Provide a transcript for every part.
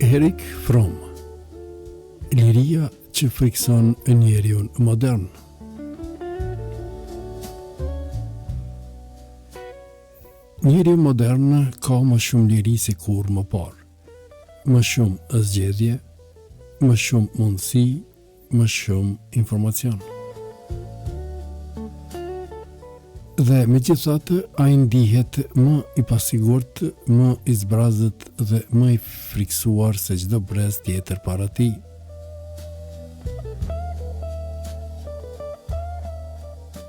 Erich Fromm. Liria që frikson njeriun modern. Njeriu modern ka më shumë liri se kur më parë. Më shumë zgjedhje, më shumë mundësi, më shumë informacion. Dhe megjithatë, ai ndihet më i pasigurt, më i zbrazët dhe më i friksuar se çdo brez tjetër para tij.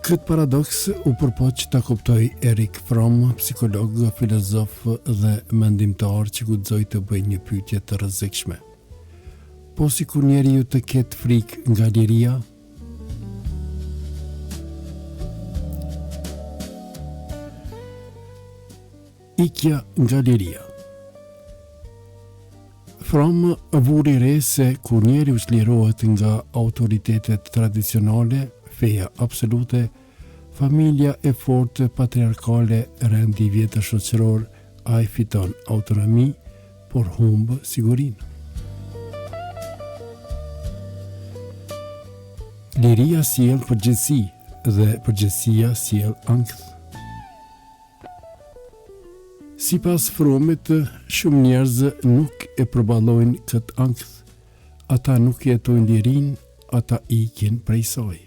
Këtë paradoks u përpoq ta kuptoj Erich Fromm, psikolog, filozof dhe mendimtar që guxoi të bëjë një pyetje të rrezikshme. Po sikur njeriu të ketë frikë nga liria, ikja nga liria. Fromm vuri re se kur njeriu çlirohet nga autoritetet tradicionale, feja absolute, familja e fortë patriarkale, rendi vjetër shoqëror, ai fiton autonomi, por humb sigurinë. Liria sjell përgjegjësi dhe përgjegjësia sjell ankth. Sipas Frommit, shumë njerëz nuk e përballojnë këtë ankth. Ata nuk jetojnë lirinë, ata ikin prej saj.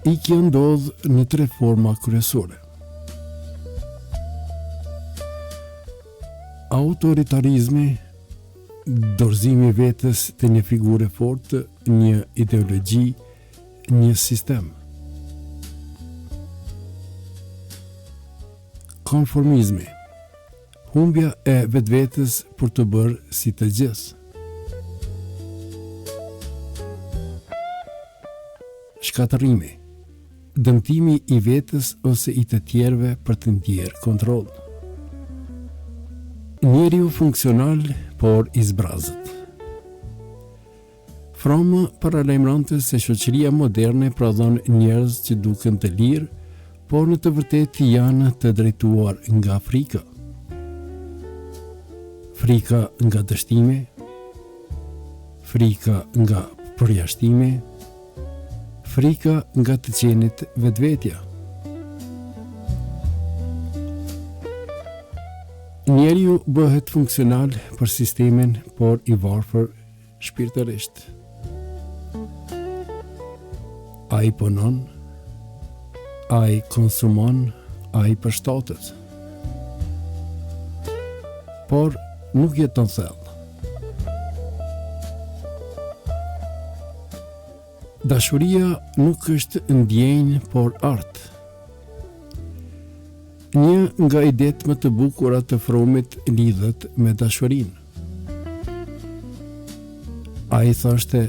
Ikja ndodh në 3 forma kryesore. Autoritarizmi, dorëzimi vetes të një figure forte, një ideologji, një sistem. Konformizmi, humbja e vetvetes për të bërë si të gjithë. Shkatërrimi, dëmtimi i vetes ose i të tjerëve për të ndjerë kontroll. Njeriu funksional, por i zbrazët. Fromm paralajmëronte se shoqëria moderne prodhon njerëz që duken të lirë, por në të vërtetë janë të drejtuar nga frika. Frika nga dështimi, frika nga përjashtimi, frika nga të qenit vetvetja. Njeriu bëhet funksional për sistemin, por i varfër shpirtërisht. Ai punon, ai konsumon, ai përshtatet. Por nuk jeton thellë. Dashuria nuk është ndjenjë, por art. Një nga idetë më të bukura të Frommit lidhet me dashurinë. Ai thoshte,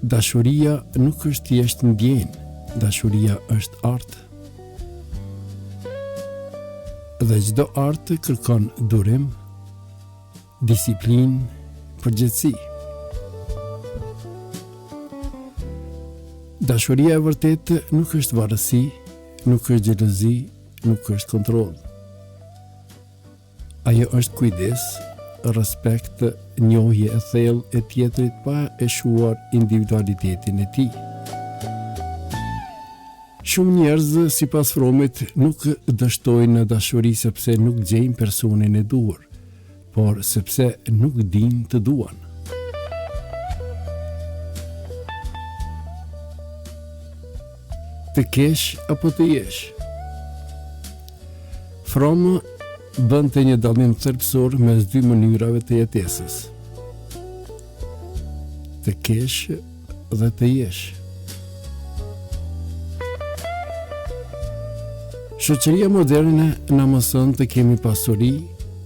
dashuria nuk është thjesht ndjenjë, dashuria është art. Dhe çdo art kërkon durim, disiplinë, përgjegjësi. Dashuria e vërtetë nuk është varësi, nuk është xhelozi, nuk është kontroll. Ajo është kujdes, respekt, njohje e thellë e tjetrit pa e shuar individualitetin e tij. Shumë njerëz, sipas Frommit, nuk dështojnë në dashuri sepse nuk gjejnë personin e duhur, por sepse nuk dinë të duan. Të kesh apo të jesh? Fromm bënte një dallim thelbësor mes 2 mënyrave të jetesës. Të kesh dhe të jesh. Shoqëria moderne na mëson të kemi pasuri,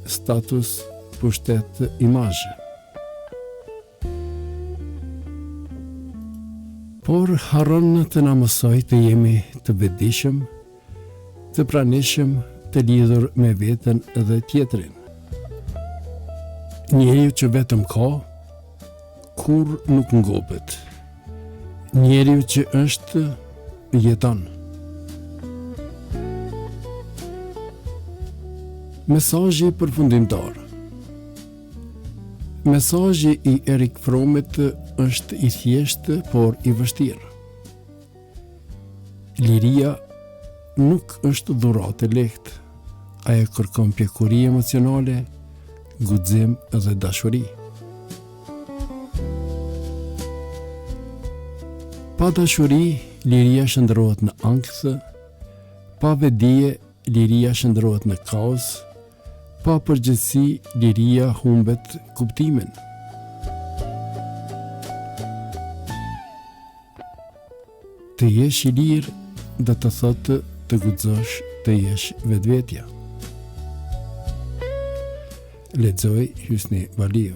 status, pushtet, imazh. Por harron të na mësoj të jemi të vetëdijshëm, të pranishëm, të lidhur me veten dhe tjetrin. Njeriu që vetëm ka, kur nuk ngopet. Njeriu që është, jeton. Mesazhi përfundimtar. Mesazhi i Erik Frommit është i thjeshtë, por i vështirë. Liria nuk është dhuratë e lehtë. Ajo kërkon pjekuri emocionale, guxim dhe dashuri. Pa dashuri, liria shndrohet në ankth, pa vedije, liria shndrohet në kaos, pa përgjegjësi, liria humbet kuptimin. Të jesh i lirë do të thotë të guxosh të jesh vetvetja. Lexoj Hysni Valiu.